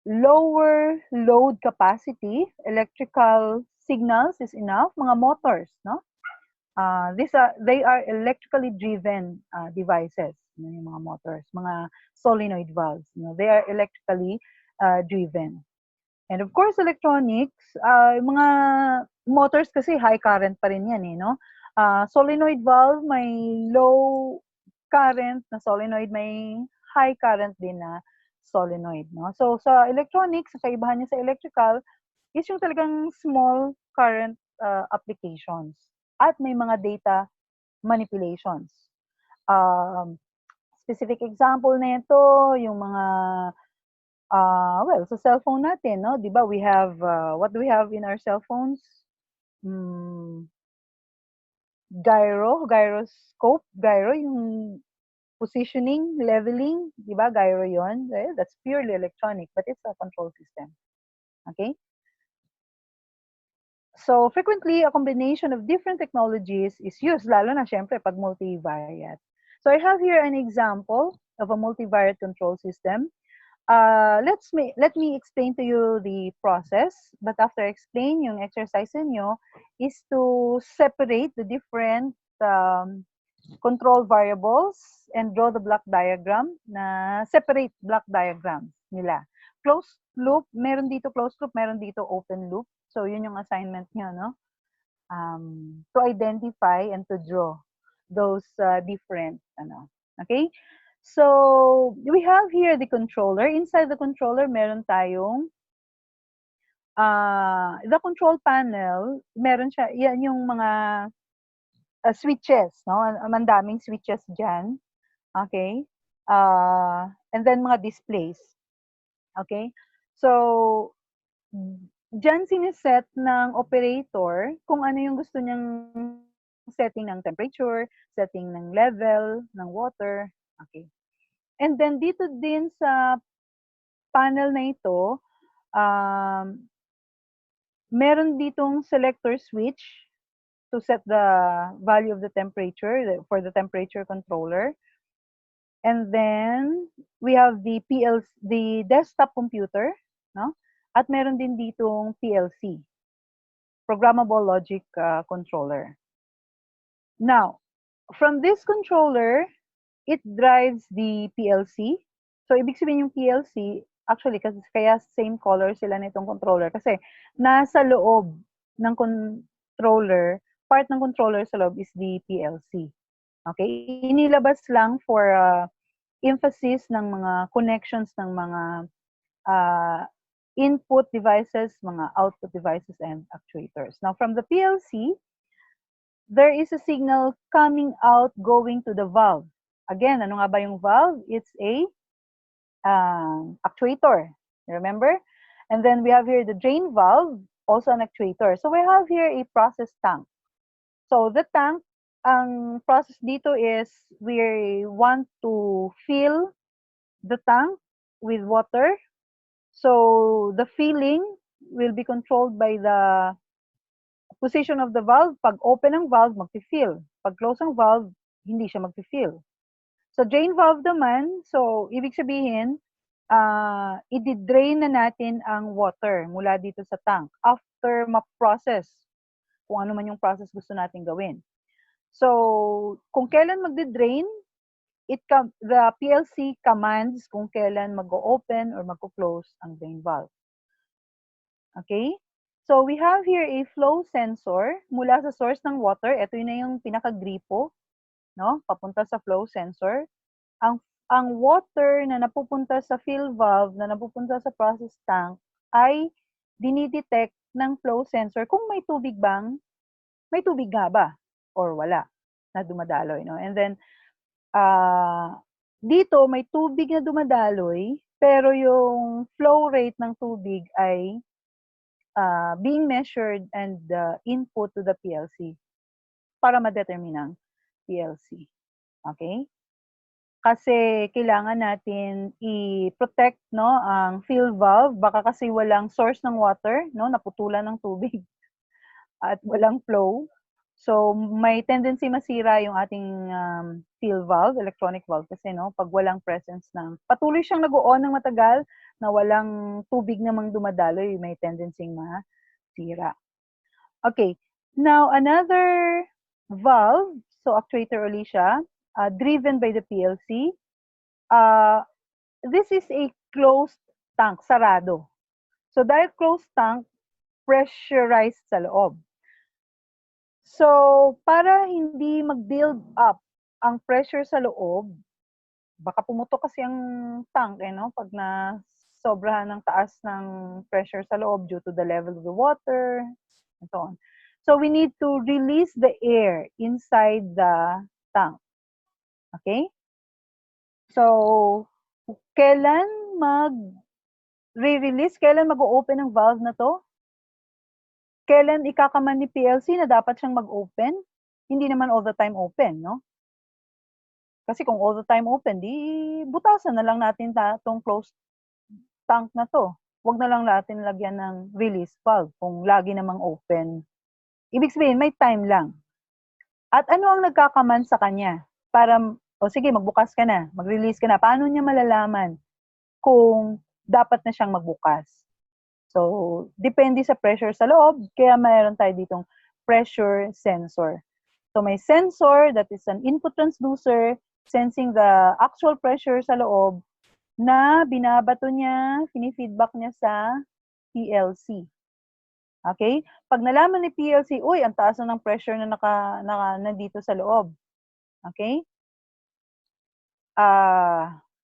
lower load capacity, electrical signals is enough. Mga motors, no? They are electrically driven devices, yung mga motors, mga solenoid valves. They are electrically driven. And of course, electronics, mga motors kasi high current pa rin yan, no? Solenoid valve, may low current na solenoid, may high current din na solenoid, no? So, sa electronics, sa kaibahan niya sa electrical, is yung talagang small current applications. At may mga data manipulations. Specific example na ito, yung mga well, sa cellphone natin, no? 'Di ba? We have what do we have in our cell phones? Gyro yung positioning, leveling, 'di ba? Gyro 'yon. That's purely electronic, but it's a control system. Okay? So, frequently, a combination of different technologies is used, lalo na syempre pag multivariate. So, I have here an example of a multivariate control system. Let me explain to you the process, but after I explain, yung exercise nyo is to separate the different control variables and draw the block diagram na separate block diagram nila. Closed loop, meron dito closed loop, meron dito open loop. So, yun yung assignment nyo, no? To identify and to draw those different, okay? So, we have here the controller. Inside the controller, meron tayong the control panel, meron siya, yan yung mga switches, no? Mandaming switches dyan. Okay? And then mga displays. Okay? So, dyan siniset ng operator kung ano yung gusto niyang setting ng temperature, setting ng level ng water. Okay. And then dito din sa panel na ito, meron ditong selector switch to set the value of the temperature for the temperature controller. And then we have the the desktop computer, no? At meron din ditong PLC, programmable logic controller. Now, from this controller, it drives the PLC. So, ibig sabihin yung PLC, actually, kasi kaya same color sila nitong controller. Kasi nasa loob ng controller, part ng controller sa loob is the PLC. Okay? Inilabas lang for emphasis ng mga connections ng mga input devices, mga output devices, and actuators. Now, from the PLC, there is a signal coming out going to the valve. Again, ano nga ba yung valve? It's a actuator. Remember? And then we have here the drain valve, also an actuator. So we have here a process tank. So the tank, ang process dito is we want to fill the tank with water. So the filling will be controlled by the position of the valve. Pag open ang valve, mag-fill. Pag close ang valve, hindi siya mag-fill. So drain valve naman, so ibig sabihin, i-drain na natin ang water mula dito sa tank after ma-process kung ano man yung process gusto natin gawin. So, kung kailan magde-drain, the PLC commands kung kailan mag-open or mag-close ang drain valve. Okay? So, we have here a flow sensor mula sa source ng water. Ito yun na yung pinaka-gripo, no? Papunta sa flow sensor. Ang water na napupunta sa fill valve, na napupunta sa process tank, ay dinidetect ng flow sensor kung may tubig bang, may tubig nga ba or wala na dumadaloy, no? And then, dito may tubig na dumadaloy, pero yung flow rate ng tubig ay being measured and input to the PLC para ma-determine ang PLC. Okay? Kasi kailangan natin i-protect no ang fill valve, baka kasi walang source ng water, no, naputulan ng tubig at walang flow. So may tendency masira yung ating fill valve, electronic valve kasi no, pag walang presence ng patuloy siyang nag-o-on ng matagal na walang tubig namang dumadaloy, may tendency masira. Okay. Now another valve, so actuator ulit siya, driven by the PLC. This is a closed tank, sarado. So dahil closed tank, pressurized sa loob. So para hindi mag-build up ang pressure sa loob, baka pumutok kasi ang tank, no? Pag na sobrahan ng taas ng pressure sa loob due to the level of the water, and so on. So we need to release the air inside the tank. Okay? So, kailan mag-re-release? Kailan mag-o-open ang valve na to? Kailan ikakaman ni PLC na dapat siyang mag-open? Hindi naman all the time open, no? Kasi kung all the time open, di butasan na lang natin itong closed tank na to. Huwag na lang natin lagyan ng release valve kung lagi namang open. Ibig sabihin, may time lang. At ano ang nagkakaman sa kanya? Para, sige, magbukas ka na, mag-release ka na. Paano niya malalaman kung dapat na siyang magbukas? So, depende sa pressure sa loob, kaya mayroon tayo ditong pressure sensor. So, may sensor that is an input transducer sensing the actual pressure sa loob na binabato niya, fini-feedback niya sa PLC. Okay? Pag nalaman ni PLC, uy, ang taas na ng pressure na nandito sa loob. Okay?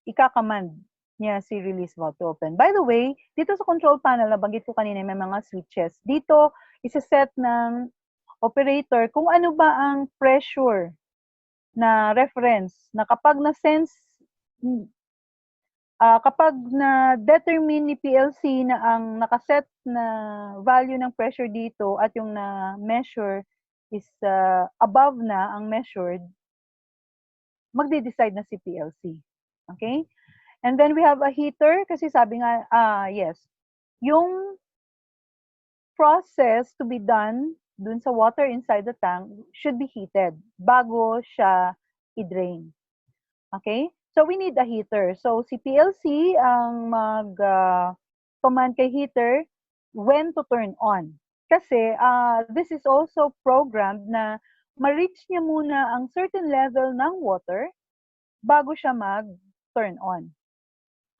Ika-command niya si release valve to open. By the way, dito sa control panel, nabanggit ko kanina, may mga switches. Dito, isa-set ng operator kung ano ba ang pressure na reference na kapag na-sense, kapag na-determine ni PLC na ang nakaset na value ng pressure dito at yung na-measure is above na ang measured, magde-decide na si PLC. Okay? And then we have a heater kasi sabi nga, yes, yung process to be done dun sa water inside the tank should be heated bago siya i-drain. Okay? So we need a heater. So si PLC ang mag-command kay heater when to turn on. Kasi this is also programmed na ma-reach niya muna ang certain level ng water bago siya mag-turn on.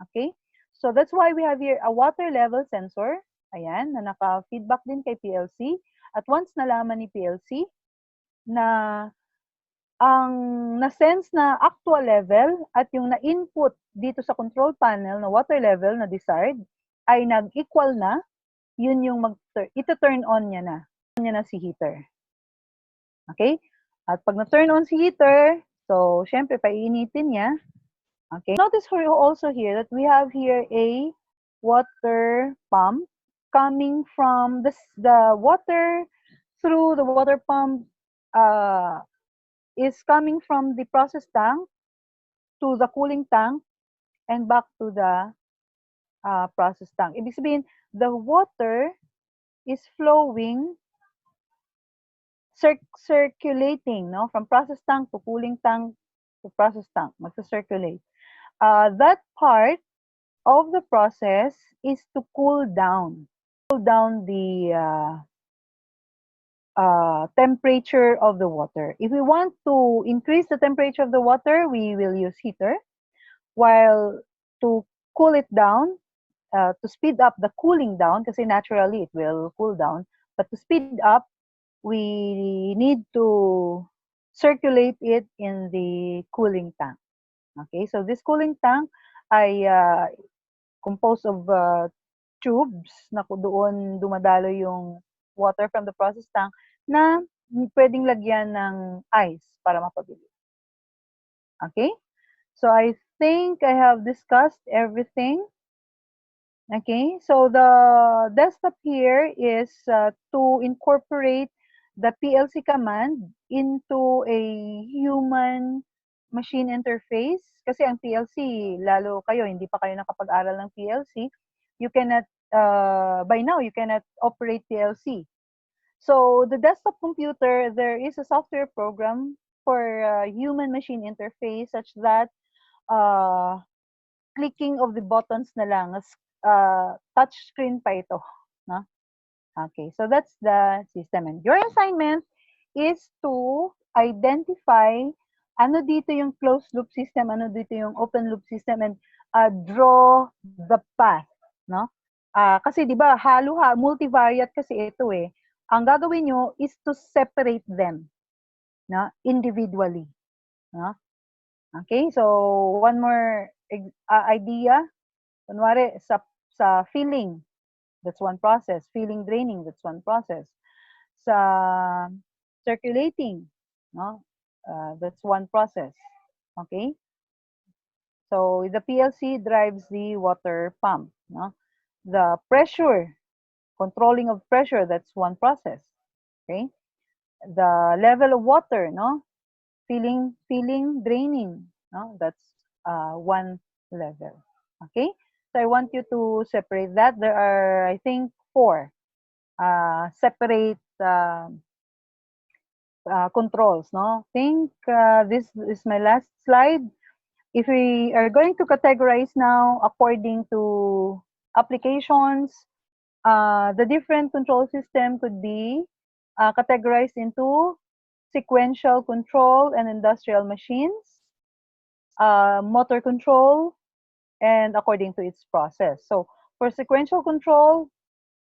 Okay? So that's why we have here a water level sensor. Ayan, na naka-feedback din kay PLC. At once nalaman ni PLC na ang na-sense na actual level at yung na-input dito sa control panel na water level na desired ay nag-equal na, yun yung ito-turn on niya na si heater. Okay? At pag na-turn on si heater, so syempre paiinitin niya. Okay? Notice also here that we have here a water pump coming from the water through the water pump is coming from the process tank to the cooling tank and back to the process tank. Ibig sabihin, the water is flowing, circulating, no, from process tank to cooling tank to process tank, magsa-circulate. That part of the process is to cool down the temperature of the water. If we want to increase the temperature of the water, we will use heater. While to cool it down, to speed up the cooling down, kasi naturally it will cool down, but to speed up, we need to circulate it in the cooling tank. Okay, so this cooling tank ay composed of tubes na doon dumadalo yung water from the process tank na pwedeng lagyan ng ice para mapabilis. Okay, so I think I have discussed everything. Okay, so the desktop here is to incorporate the PLC command into a human machine interface. Kasi ang PLC, lalo kayo, hindi pa kayo nakapag-aral ng PLC, you cannot, by now, you cannot operate PLC. So the desktop computer, there is a software program for human machine interface such that uh, clicking of the buttons na lang, touch screen pa ito, no? Okay, so that's the system. And your assignment is to identify ano dito yung closed loop system, ano dito yung open loop system, and draw the path, no? Kasi di ba multivariate kasi ito eh. Ang gagawin nyo is to separate them, no? Individually, no? Okay, so one more idea. Kunwari, sa filling, that's one process. Filling, draining, that's one process. Sa circulating, no? That's one process. Okay? So the PLC drives the water pump, no? The pressure, controlling of pressure, that's one process. Okay? The level of water, no? Filling, draining, no? That's one level. Okay? So I want you to separate that. There are, I think, 4 separate controls. No, I think this is my last slide. If we are going to categorize now according to applications, the different control system could be categorized into sequential control and industrial machines, motor control, and according to its process. So for sequential control,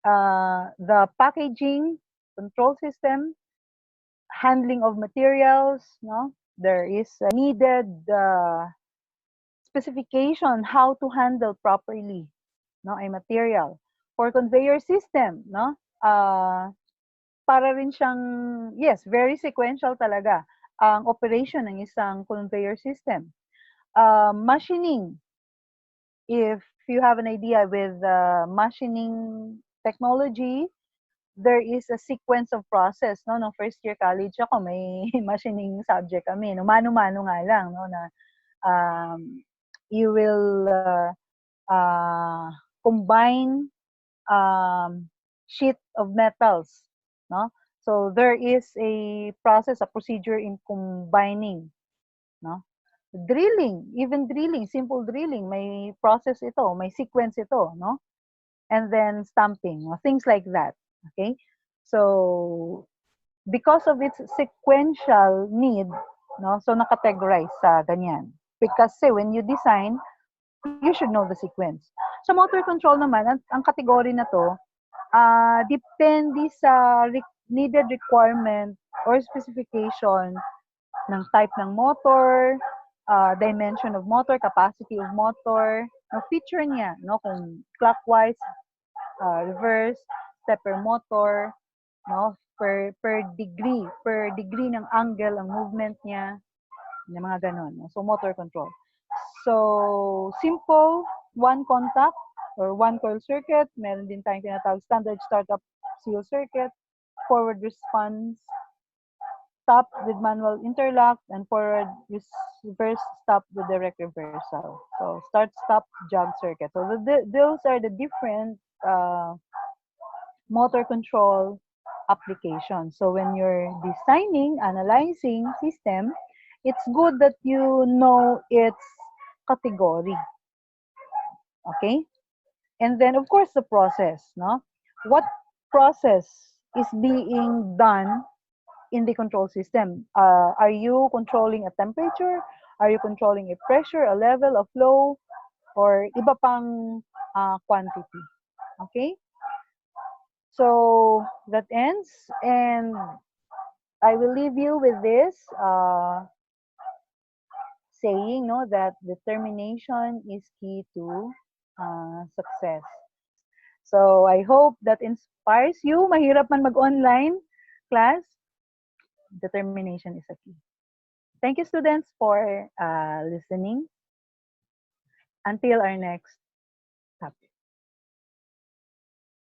the packaging control system, handling of materials, no? There is a needed specification how to handle properly, no, a material. For conveyor system, no? Para rin siyang, yes, very sequential talaga ang operation ng isang conveyor system. Machining, if you have an idea with machining technology, there is a sequence of process, no? No, first year college ako, may machining subject kami. No, mano-mano nga lang, no, na you will combine sheet of metals, no? So there is a process, a procedure in combining, no? Drilling, even drilling, simple drilling, may process ito, may sequence ito, no? And then stamping, things like that. Okay, so because of its sequential need, no, so nakategorize sa ganyan. Because when you design, you should know the sequence. Sa motor control naman, ang category na to, depende sa needed requirement or specification ng type ng motor, dimension of motor, capacity of motor, no, feature niya, no, kung clockwise, reverse, stepper motor, no, per degree ng angle ang movement niya, yung mga ganon, no? So motor control. So simple one contact or one coil circuit, meron din tayong tinatawag standard startup seal circuit, forward response stop with manual interlock, and forward reverse stop with direct reversal. So start stop jog circuit. So those are the different motor control applications. So when you're designing, analyzing system, it's good that you know its category. Okay? And then of course the process, no? What process is being done in the control system? Are you controlling a temperature? Are you controlling a pressure, a level, a flow, or iba pang quantity? Okay? So that ends, and I will leave you with this saying, no, that determination is key to success. So I hope that inspires you. Mahirap man mag-online class, determination is a key. Thank you, students, for listening. Until our next